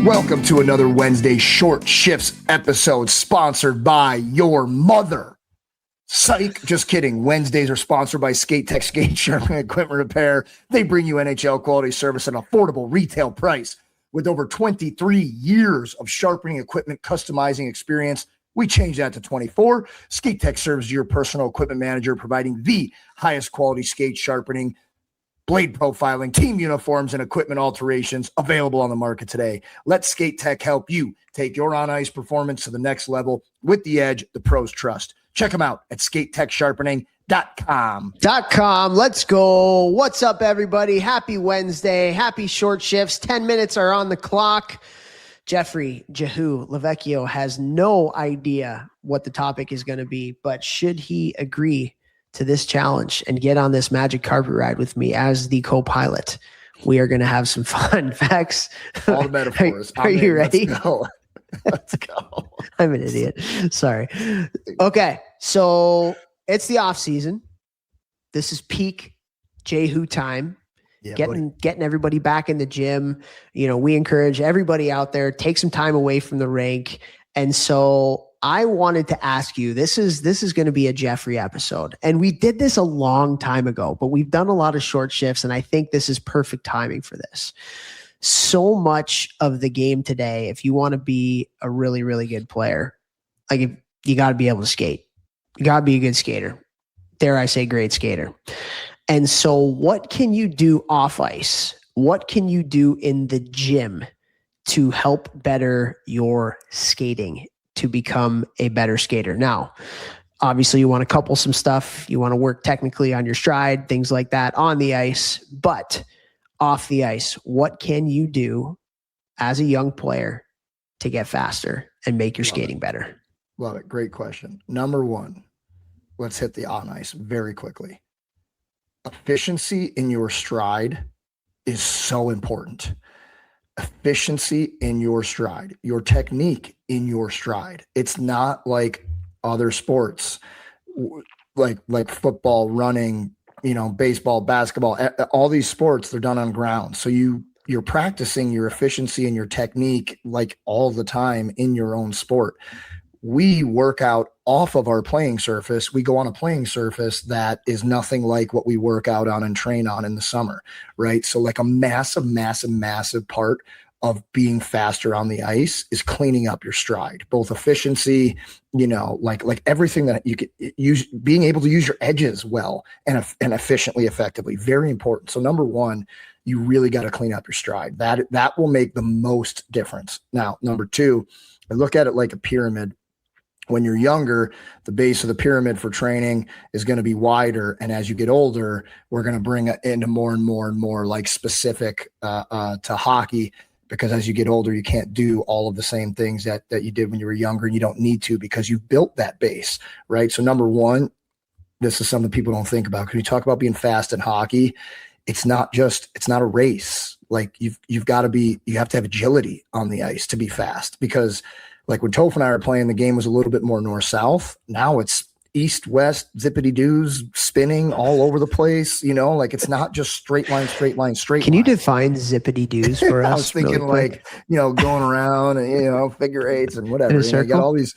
Welcome to another Wednesday Short Shifts episode sponsored by your mother. Psych, just kidding. Wednesdays are sponsored by Skate Tech Skate Sharpening Equipment Repair. They bring you NHL quality service at an affordable retail price. With over 23 years of sharpening equipment customizing experience, we changed that to 24. Skate Tech serves as your personal equipment manager, providing the highest quality skate sharpening, blade profiling, team uniforms, and equipment alterations available on the market today. Let Skate Tech help you take your on-ice performance to the next level with the edge the pros trust. Check them out at skatetechsharpening.com. Let's go. What's up, everybody? Happy Wednesday. Happy short shifts. 10 minutes are on the clock. Jeffrey Jehu Lavecchio has no idea what the topic is going to be, but should he agree to this challenge and get on this magic carpet ride with me as the co-pilot, we are going to have some fun. Vechs, all the metaphors. Are you ready? Let's go. Let's go. I'm an idiot. Sorry. Okay. So it's the off season. This is peak Jehu time. Yeah, getting everybody back in the gym. You know, we encourage everybody out there, take some time away from the rink. And so I wanted to ask you, this is going to be a Jeffrey episode. And we did this a long time ago, but we've done a lot of short shifts. And I think this is perfect timing for this. So much of the game today, if you want to be a really, really good player, like you got to be able to skate. You got to be a good skater. Dare I say great skater. And so what can you do off ice? What can you do in the gym to help better your skating to become a better skater? Now, obviously you want to couple some stuff. You want to work technically on your stride, things like that on the ice, but off the ice, what can you do as a young player to get faster and make your skating better? Love it. Great question. Number one, let's hit the on ice very quickly. Efficiency in your stride is so important. Efficiency in your stride, your technique in your stride. It's not like other sports, like football, running, baseball, basketball, all these sports, they're done on ground. So you're practicing your efficiency and your technique like all the time in your own sport. We work out off of our playing surface. We go on a playing surface that is nothing like what we work out on and train on in the summer, right? So like a massive, massive, massive part of being faster on the ice is cleaning up your stride, both efficiency, like everything that you could use, being able to use your edges well and efficiently, effectively, very important. So number one, you really got to clean up your stride. That will make the most difference. Now, number two, I look at it like a pyramid. When you're younger, the base of the pyramid for training is going to be wider. And as you get older, we're going to bring it into more and more and more like specific to hockey, because as you get older, you can't do all of the same things that you did when you were younger, and you don't need to because you've built that base, right? So number one, this is something people don't think about. Because you talk about being fast in hockey, it's not a race. Like you have to have agility on the ice to be fast, because like when Toph and I were playing, the game was a little bit more north-south. Now it's east-west, zippity-doos, spinning all over the place. Like it's not just straight line. Can you define zippity-doos for us? I was thinking going around and, figure eights and whatever. In a circle? You got all these,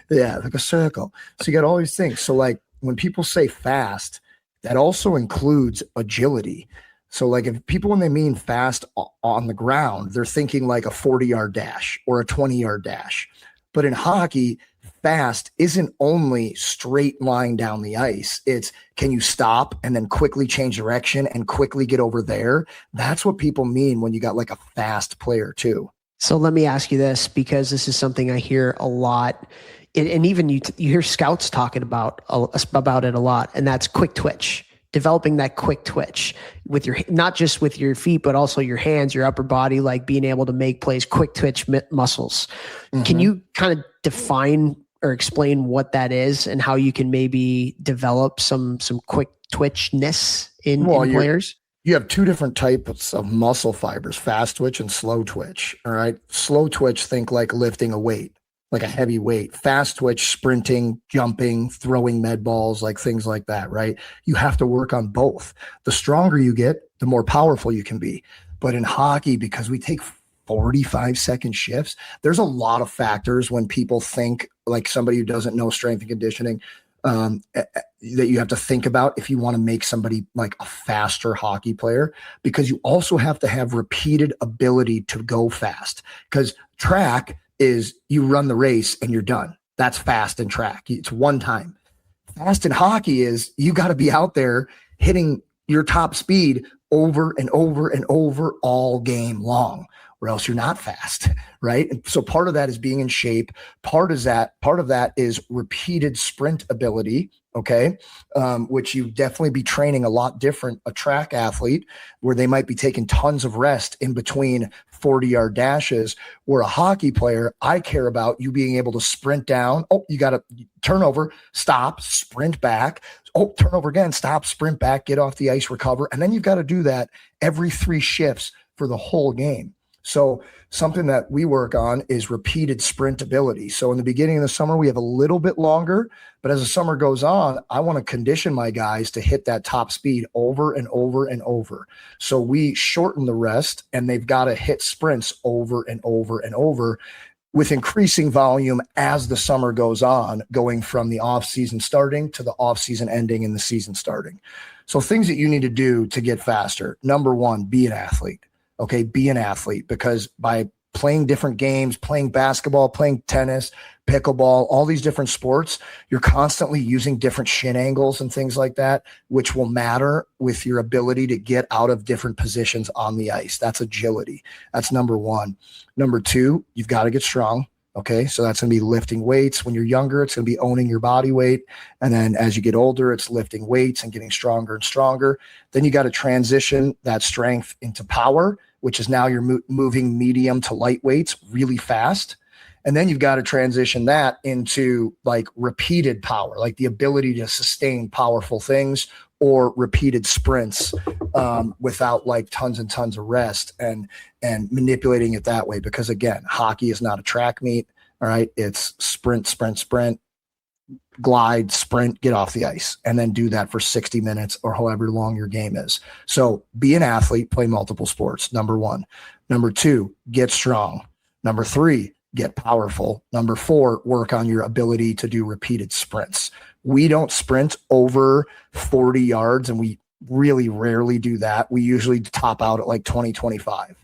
like a circle. So you got all these things. So like when people say fast, that also includes agility. So like if people, when they mean fast on the ground, they're thinking like a 40-yard dash or a 20-yard dash. But in hockey, fast isn't only straight line down the ice. It's, can you stop and then quickly change direction and quickly get over there? That's what people mean when you got like a fast player too. So let me ask you this, because this is something I hear a lot. And even you hear scouts talking about it a lot, and that's quick twitch. Developing that quick twitch with not just with your feet, but also your hands, your upper body, like being able to make plays, quick twitch muscles. Mm-hmm. Can you kind of define or explain what that is and how you can maybe develop some quick twitchness in players? You have two different types of muscle fibers, fast twitch and slow twitch. All right. Slow twitch, think like lifting a weight, like a heavy weight. Fast twitch, sprinting, jumping, throwing med balls, like things like that, right? You have to work on both. The stronger you get, the more powerful you can be. But in hockey, because we take 45-second shifts. There's a lot of factors when people think, like somebody who doesn't know strength and conditioning, that you have to think about if you want to make somebody like a faster hockey player, because you also have to have repeated ability to go fast. Because track is you run the race and you're done. That's fast in track. It's one time. Fast in hockey is you got to be out there hitting your top speed over and over and over all game long, or else you're not fast, right? And so part of that is being in shape. Part of that is repeated sprint ability, okay, which you definitely be training a lot different. A track athlete, where they might be taking tons of rest in between 40-yard dashes, where a hockey player, I care about you being able to sprint down. Oh, you got to turnover, stop, sprint back. Oh, turnover again, stop, sprint back, get off the ice, recover. And then you've got to do that every 3 shifts for the whole game. So something that we work on is repeated sprint ability. So in the beginning of the summer, we have a little bit longer, but as the summer goes on, I want to condition my guys to hit that top speed over and over and over. So we shorten the rest, and they've got to hit sprints over and over and over, with increasing volume as the summer goes on, going from the off season starting to the off season ending and the season starting. So things that you need to do to get faster. Number 1, be an athlete. Okay, be an athlete, because by playing different games, playing basketball, playing tennis, pickleball, all these different sports, you're constantly using different shin angles and things like that, which will matter with your ability to get out of different positions on the ice. That's agility. That's number 1. Number 2, you've got to get strong. Okay, so that's going to be lifting weights. When you're younger, it's going to be owning your body weight. And then as you get older, it's lifting weights and getting stronger and stronger. Then you got to transition that strength into power, which is now you're moving medium to light weights really fast. And then you've got to transition that into like repeated power, like the ability to sustain powerful things, or repeated sprints without like tons and tons of rest, and manipulating it that way. Because again, hockey is not a track meet. All right. It's sprint, sprint, sprint, glide, sprint, get off the ice, and then do that for 60 minutes or however long your game is. So be an athlete, play multiple sports. Number 1. Number 2, get strong. Number 3, get powerful. Number 4, work on your ability to do repeated sprints. We don't sprint over 40 yards, and we really rarely do that. We usually top out at like 20, 25.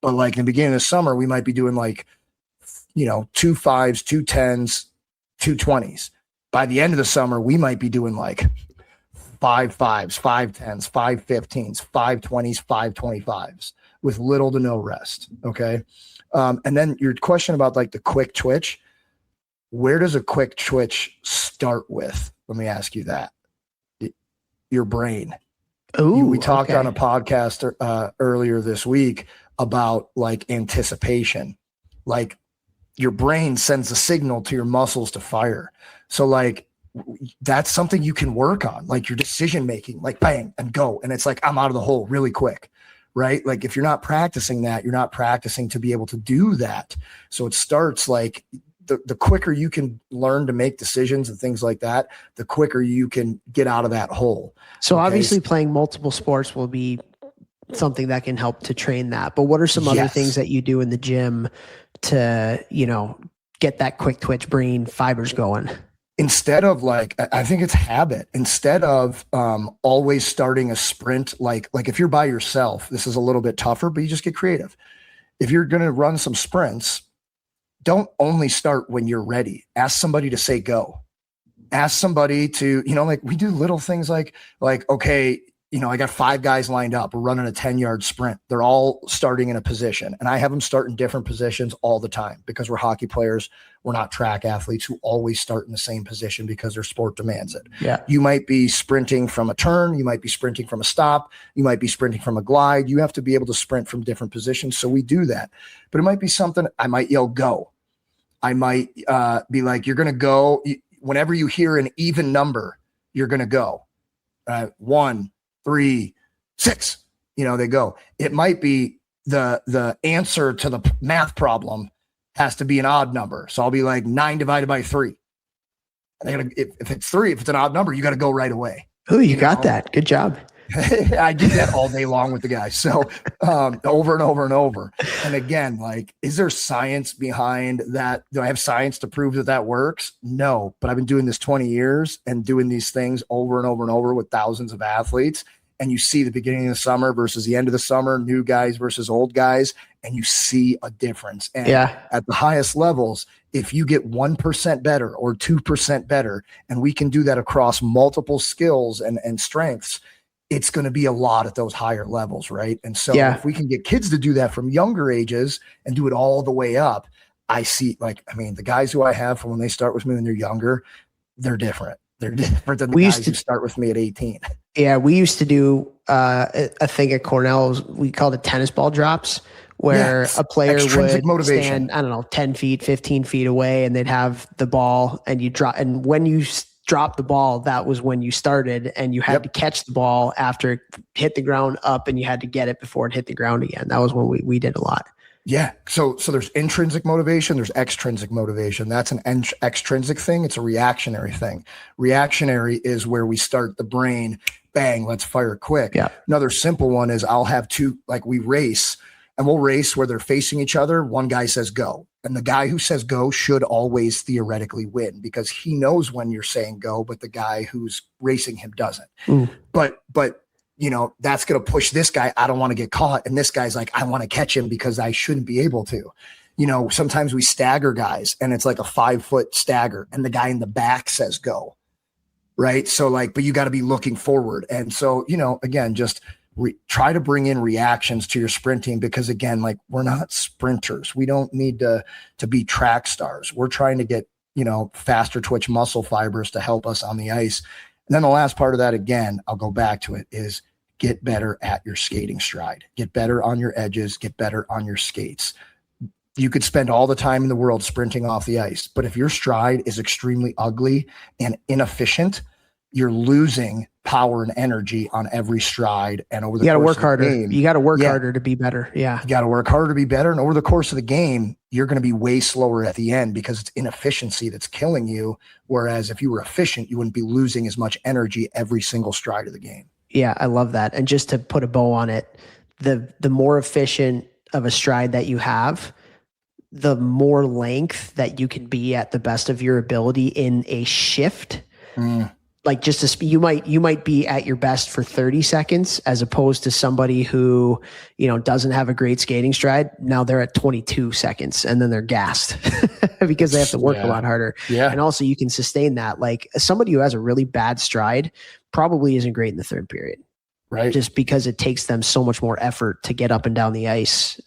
But like in the beginning of the summer, we might be doing like, 2 5s, 2 10s, 2 20s. By the end of the summer, we might be doing like 5 5s, 5 10s, 5 15s, 5 20s, 5 25s with little to no rest. Okay. And then your question about like the quick twitch, where does a quick twitch start with? Let me ask you that. Your brain. Ooh, we talked on a podcast earlier this week about like anticipation. Like your brain sends a signal to your muscles to fire. So like that's something you can work on, like your decision making, like bang and go. And it's like, I'm out of the hole really quick, right? Like if you're not practicing that, you're not practicing to be able to do that. So it starts like the quicker you can learn to make decisions and things like that, the quicker you can get out of that hole. So obviously playing multiple sports will be something that can help to train that. But what are some other things that you do in the gym to, get that quick twitch brain fibers going? Instead of like, I think it's habit. Instead of always starting a sprint, like if you're by yourself, this is a little bit tougher, but you just get creative. If you're going to run some sprints, don't only start when you're ready. Ask somebody to say go. Ask somebody to, like we do little things like, okay, I got 5 guys lined up. We're running a 10-yard sprint. They're all starting in a position, and I have them start in different positions all the time because we're hockey players. We're not track athletes who always start in the same position because their sport demands it. Yeah. You might be sprinting from a turn. You might be sprinting from a stop. You might be sprinting from a glide. You have to be able to sprint from different positions. So we do that, but it might be something I might yell, go. I might be like, you're going to go. Whenever you hear an even number, you're going to go. 1, 3, 6, they go. It might be the answer to the math has to be an odd number. So I'll be like 9 divided by 3. If it's 3, if it's an odd number, you got to go right away. Oh, you got that. Good job. I do that all day long with the guys. So over and over and over. And again, like, is there science behind that? Do I have science to prove that that works? No, but I've been doing this 20 years and doing these things over and over and over with thousands of athletes. And you see the beginning of the summer versus the end of the summer, new guys versus old guys, and you see a difference. And at the highest levels, if you get 1% better or 2% better, and we can do that across multiple skills and strengths, it's going to be a lot at those higher levels, right? And so if we can get kids to do that from younger ages and do it all the way up, I see, like, I mean, the guys who I have from when they start with me when they're younger, they're different. They're different than the guys who start with me at 18. Yeah, we used to do a thing at Cornell. We called it tennis ball drops, where a player would stand, I don't know, 10 feet, 15 feet away, and they'd have the ball, and you drop. And when you drop the ball, that was when you started, and you had to catch the ball after it hit the ground up, and you had to get it before it hit the ground again. That was when we did a lot. Yeah. So there's intrinsic motivation, there's extrinsic motivation. That's an extrinsic thing. It's a reactionary thing. Reactionary is where we start the brain, bang, let's fire quick. Yeah. Another simple one is I'll have two, like, we race, and we'll race where they're facing each other. One guy says go, and the guy who says go should always theoretically win because he knows when you're saying go, but the guy who's racing him doesn't. But you know, that's going to push this guy. I don't want to get caught. And this guy's like, I want to catch him because I shouldn't be able to. You know, sometimes we stagger guys and it's like a 5-foot stagger and the guy in the back says go. Right. So like, but you got to be looking forward. And so, you know, again, just try to bring in reactions to your sprinting because again, like, we're not sprinters. We don't need to be track stars. We're trying to get, you know, faster twitch muscle fibers to help us on the ice. And then the last part of that, again, I'll go back to it, is get better at your skating stride, get better on your edges, get better on your skates. You could spend all the time in the world sprinting off the ice, but if your stride is extremely ugly and inefficient, you're losing power and energy on every stride. And over the you got to course work harder. Game, you got to work harder to be better. Yeah. You got to work harder to be better. And over the course of the game, you're going to be way slower at the end because it's inefficiency that's killing you. Whereas if you were efficient, you wouldn't be losing as much energy every single stride of the game. Yeah, I love that. And just to put a bow on it, the more efficient of a stride that you have, the more length that you can be at the best of your ability in a shift. Like just you might be at your best for 30 seconds as opposed to somebody who, you know, doesn't have a great skating stride. Now they're at 22 seconds and then they're gassed because they have to work a lot harder. Yeah. And also you can sustain that. Like somebody who has a really bad stride probably isn't great in the third period. Right. Just because it takes them so much more effort to get up and down the ice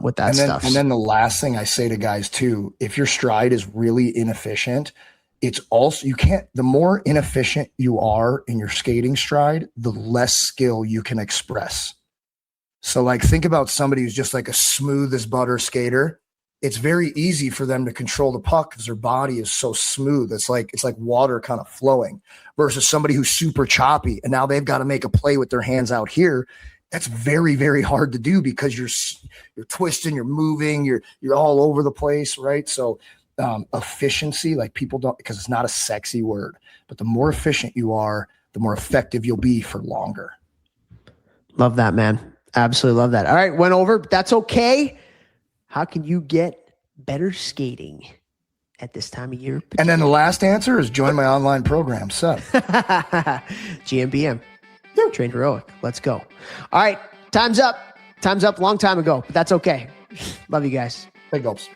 with that stuff. And then the last thing I say to guys too, if your stride is really inefficient, it's also, the more inefficient you are in your skating stride, the less skill you can express. So like, think about somebody who's just like a smooth as butter skater. It's very easy for them to control the puck because their body is so smooth. It's like water kind of flowing versus somebody who's super choppy. And now they've got to make a play with their hands out here. That's very, very hard to do because you're twisting, you're moving, you're all over the place. Right. So, efficiency, like people don't, because it's not a sexy word, but the more efficient you are, the more effective you'll be for longer. Love that, man. Absolutely love that. All right. Went over. That's okay. How can you get better skating at this time of year? And then the last answer is join my online program. So GMBM. Train Heroic. Let's go. All right. Time's up. Time's up a long time ago, but that's okay. Love you guys. Big gulps.